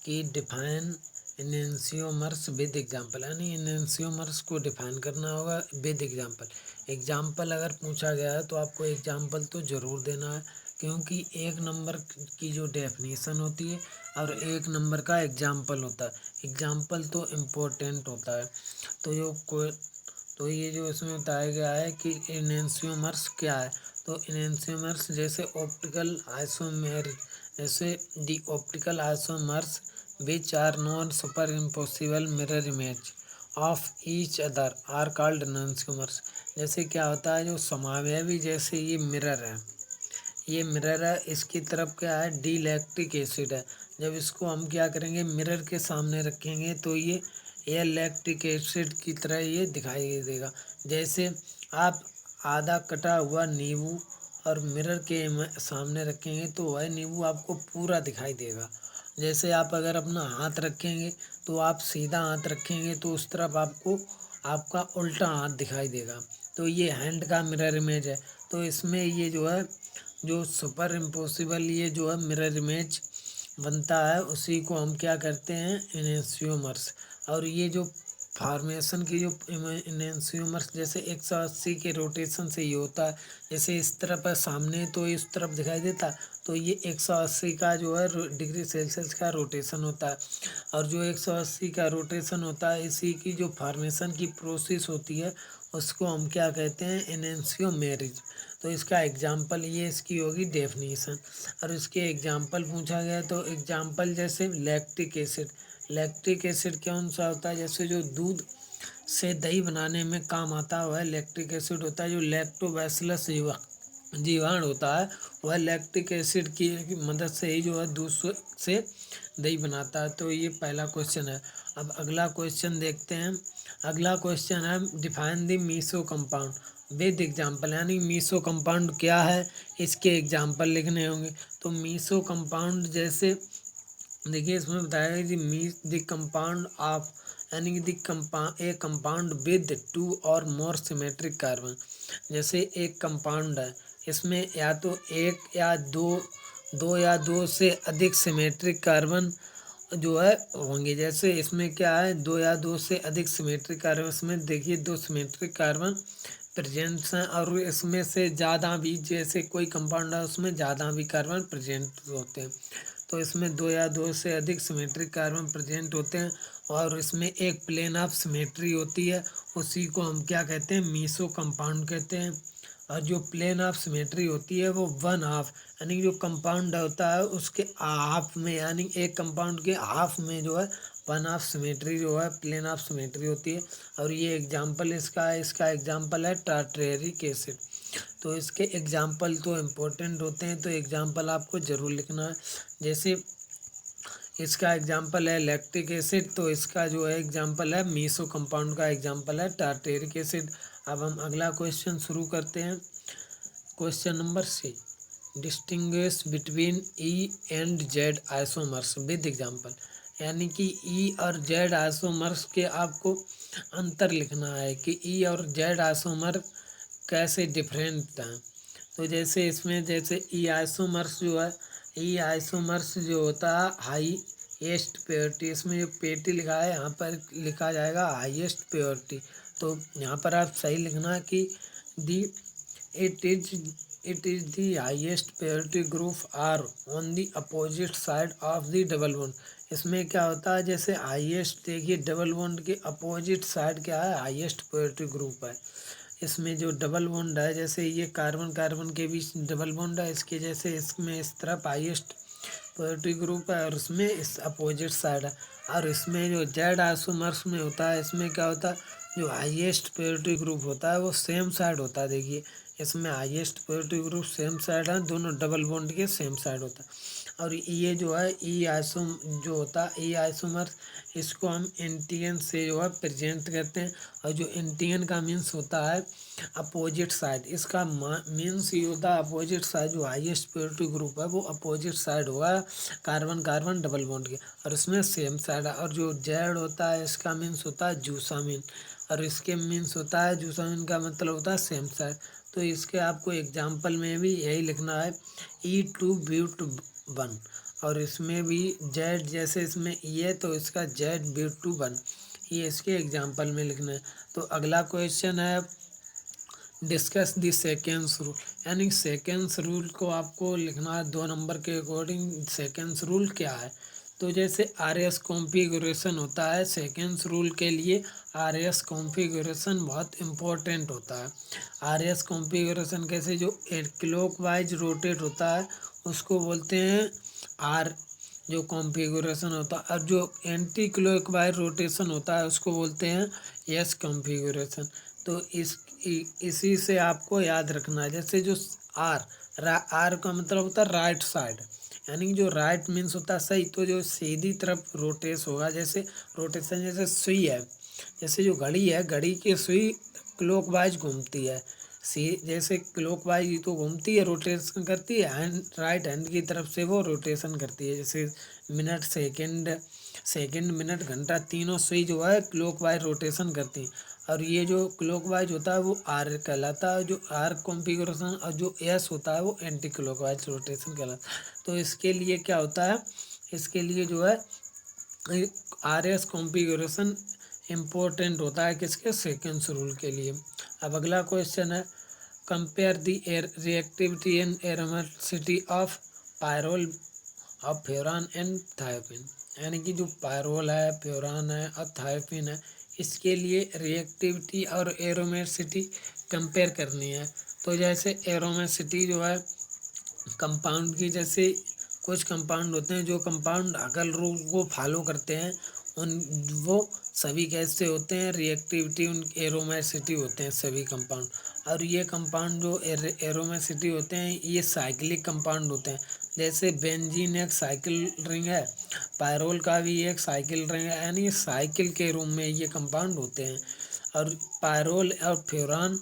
कि define enantiomers with example, यानी enantiomers को डिफाइन करना होगा विद एग्जाम्पल। एग्जाम्पल अगर पूछा गया है तो आपको एग्जाम्पल तो ज़रूर देना है, क्योंकि एक नंबर की जो डेफिनेशन होती है और एक नंबर का एग्जाम्पल होता है, एग्जाम्पल तो इम्पोर्टेंट होता है। तो ये जो इसमें बताया गया है कि इनेंशियोमर्स क्या है, तो इनेंशियोमर्स जैसे ऑप्टिकल आइसोमेर, जैसे the optical isomers which are non super imposable mirror image of each other are called enantiomers. जैसे क्या होता है, जो समावयवी जैसे ये मिरर है, ये मिरर है, इसकी तरफ क्या है, डी लैक्टिक एसिड है। जब इसको हम क्या करेंगे, मिरर के सामने रखेंगे तो ये लैक्टिक एसिड की तरह ये दिखाई देगा। जैसे आप आधा कटा हुआ नींबू और मिरर के सामने रखेंगे तो वह नींबू आपको पूरा दिखाई देगा। जैसे आप अगर अपना हाथ रखेंगे तो आप सीधा हाथ रखेंगे तो उस तरफ आपको आपका उल्टा हाथ दिखाई देगा। तो ये हैंड का मिरर इमेज है। तो इसमें ये जो है, जो सुपर इम्पॉसिबल ये जो है मिरर इमेज बनता है, उसी को हम क्या करते हैं, इनेंशियोमर्स। और ये जो फॉर्मेशन की जो इनेंशियोमर्स जैसे 180 के रोटेशन से ये होता है। जैसे इस तरफ है सामने तो इस तरफ दिखाई देता है, तो ये 180 का जो है डिग्री सेल्सियस का रोटेशन होता है। और जो 180 का रोटेशन होता है, इसी की जो फॉर्मेशन की प्रोसेस होती है उसको हम क्या कहते हैं, इनेंशियोमेरिज। तो इसका एग्जाम्पल ये इसकी होगी डेफिनेशन। और इसके एग्जाम्पल पूछा गया तो एग्जाम्पल जैसे लैक्टिक एसिड, लैक्टिक एसिड कौन सा होता है, जैसे जो दूध से दही बनाने में काम आता है वह लैक्टिक एसिड होता है। जो लैक्टोबैसिलस जीवाणु होता है वह लैक्टिक एसिड की मदद से ही जो है दूध से दही बनाता है। तो ये पहला क्वेश्चन है। अब अगला क्वेश्चन देखते हैं। अगला क्वेश्चन है define the meso compound with example, यानी मीसो कंपाउंड क्या है, इसके एग्जाम्पल लिखने होंगे। तो मीसो कंपाउंड जैसे देखिए इसमें बताया है कि मीस द कंपाउंड ऑफ, यानी कि ए कंपाउंड विद टू और मोर सिमेट्रिक कार्बन। जैसे एक कंपाउंड है, इसमें या तो एक या दो या दो से अधिक सिमेट्रिक कार्बन जो है होंगे। जैसे इसमें क्या है, दो या दो से अधिक सिमेट्रिक कार्बन, इसमें देखिए दो सिमेट्रिक कार्बन प्रेजेंट्स हैं, और इसमें से ज़्यादा भी, जैसे कोई कंपाउंड है उसमें ज़्यादा भी कार्बन प्रेजेंट होते हैं। तो इसमें दो या दो से अधिक सिमेट्रिक कार्बन प्रेजेंट होते हैं, और इसमें एक प्लेन ऑफ सिमेट्री होती है, उसी को हम क्या कहते हैं, मीसो कंपाउंड कहते हैं। और जो प्लेन ऑफ सिमेट्री होती है वो वन हाफ, यानी जो कंपाउंड होता है उसके हाफ में, यानी एक कंपाउंड के हाफ में जो है वन ऑफ सिमेट्री जो है प्लेन ऑफ सिमेट्री होती है। और ये एग्जाम्पल इसका एग्जाम्पल है टार्ट्रेरिक एसिड। तो इसके एग्जाम्पल तो इम्पोर्टेंट होते हैं, तो एग्जाम्पल आपको ज़रूर लिखना है। जैसे इसका एग्जाम्पल है लैक्टिक एसिड, तो इसका जो है एग्जाम्पल है मीसो कंपाउंड का एग्जाम्पल है टार्टेरिक एसिड। अब हम अगला क्वेश्चन शुरू करते हैं। Question number 6, distinguish between E and Z isomers with example, यानी कि ई और जेड आइसोमर्स के आपको अंतर लिखना है कि ई और जेड आइसोमर कैसे डिफरेंट हैं। तो जैसे इसमें जैसे ई आइसोमर्स जो है, ई आइसोमर्स जो होता है हाईएस्ट प्योरिटी, इसमें जो प्योरिटी लिखा है यहाँ पर लिखा जाएगा हाईएस्ट प्योरिटी। तो यहाँ पर आप सही लिखना है कि the it is the highest purity group are on the opposite side of the double bond. इसमें क्या होता है, जैसे हाईएस्ट देखिए डबल बॉन्ड के अपोजिट साइड क्या है, हाईएस्ट प्योरिटी ग्रुप है। इसमें जो डबल बॉन्ड है, जैसे ये कार्बन कार्बन के बीच डबल बॉन्ड है, इसके जैसे इसमें इस तरफ हाईएस्ट प्योरिटी ग्रुप है और उसमें इस अपोजिट साइड है। और इसमें जो जेड आइसोमर्स में होता है, इसमें क्या होता है, जो हाईएस्ट प्योरिटी ग्रुप होता है वो सेम साइड होता है। देखिए इसमें highest purity group same side है, दोनों डबल बॉन्ड के सेम साइड होता है। और ये जो है ई आइसोम जो होता है ई आइसोमर, इसको हम एंटीगन से जो है प्रेजेंट करते हैं। और जो एंटीगन का मीन्स होता है अपोजिट साइड, इसका मीन्स ये होता है अपोजिट साइड, जो हाईएस्ट प्योरिटी ग्रुप है वो अपोजिट साइड होगा कार्बन कार्बन डबल बॉन्ड के, और इसमें सेम साइड है। और जो जेड होता है इसका मीन्स होता है जूसामिन, और इसके मीन्स होता है जूसामिन का मतलब होता है सेम साइड। तो इसके आपको एग्जाम्पल में भी यही लिखना है ई टू ब्यूट वन। और इसमें भी जेड, जैसे इसमें ई है तो इसका ZB21, ये इसके एग्जाम्पल में लिखना है। तो अगला क्वेश्चन है डिस्कस द सेकेंड्स रूल, यानी सेकेंड्स रूल को आपको लिखना है 2 नंबर के अकॉर्डिंग। सेकेंड्स रूल क्या है? तो जैसे RS कॉन्फ़िगरेशन होता है, सेकेंड्स रूल के लिए RS कॉन्फ़िगरेशन बहुत इम्पोर्टेंट होता है। RS कॉन्फ़िगरेशन कैसे, जो क्लॉकवाइज रोटेट होता है उसको बोलते हैं आर जो कॉन्फ़िगरेशन होता है, और जो एंटी क्लॉकवाइज रोटेशन होता है उसको बोलते हैं एस कॉन्फ़िगरेशन। तो इसी से आपको याद रखना है। जैसे जो आर आर का मतलब होता है राइट साइड, यानी जो राइट मीन्स होता है सही, तो जो सीधी तरफ रोटेस होगा, जैसे रोटेशन जैसे सुई है, जैसे जो घड़ी है, घड़ी की सुई क्लॉकवाइज घूमती है, सी जैसे क्लॉकवाइज तो घूमती है, रोटेशन करती है, हैंड राइट हैंड की तरफ से वो रोटेशन करती है। जैसे मिनट, सेकंड मिनट घंटा, तीनों सुई जो है क्लॉकवाइज रोटेशन करती हैं। और ये जो क्लॉकवाइज होता है वो आर कहलाता है, जो आर कॉन्फ़िगरेशन, और जो एस होता है वो एंटी क्लॉकवाइज रोटेशन कहलाता है। तो इसके लिए क्या होता है, इसके लिए जो है RS कॉन्फ़िगरेशन इम्पोर्टेंट होता है किसके, सेकेंड्स रूल के लिए। अब अगला क्वेश्चन है compare the reactivity and aromaticity of pyrrole of furan and thiophene, यानी कि जो पायरोल है, फ्योरान है और थायोपिन है, इसके लिए रिएक्टिविटी और एरोमेटिसिटी कंपेयर करनी है। तो जैसे एरोमेटिसिटी जो है कंपाउंड की, जैसे कुछ कंपाउंड होते हैं जो कंपाउंड हकल रूल को फॉलो करते हैं, उन वो सभी कैसे होते हैं, रिएक्टिविटी उन एरोमेटिसिटी होते हैं सभी कंपाउंड। और ये कंपाउंड जो एरोमेटिसिटी होते हैं ये साइक्लिक कंपाउंड होते हैं। जैसे बेंजीन एक साइकिल रिंग है, पायरोल का भी एक साइकिल रिंग है, यानी साइकिल के रूप में ये कंपाउंड होते हैं। और पायरोल फ्योरान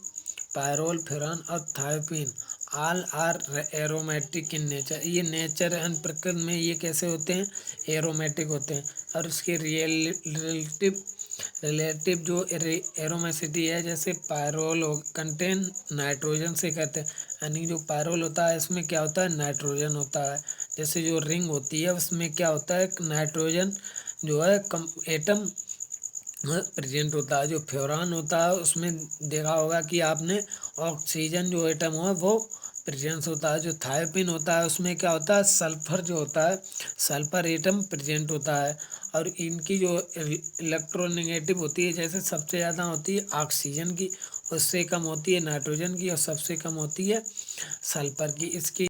और thiophene all are aromatic in nature, ये नेचर एंड प्रकृति में ये कैसे होते हैं, एरोमेटिक होते हैं। और इसके रिलेटिव जो एरोमेसिटी है, जैसे पायरोल कंटेन नाइट्रोजन से कहते हैं, यानी जो पायरोल होता है इसमें क्या होता है, नाइट्रोजन होता है। जैसे जो रिंग होती है उसमें क्या होता है, नाइट्रोजन जो है एटम प्रेजेंट होता है। जो फ्योरान होता है उसमें देखा होगा कि आपने ऑक्सीजन जो एटम है वो प्रेजेंस होता है। जो थायोपिन होता है उसमें क्या होता है, सल्फर जो होता है, सल्फर एटम प्रेजेंट होता है। और इनकी जो इलेक्ट्रोनेगेटिव होती है, जैसे सबसे ज़्यादा होती है ऑक्सीजन की, उससे कम होती है नाइट्रोजन की, और सबसे कम होती है सल्फर की। इसकी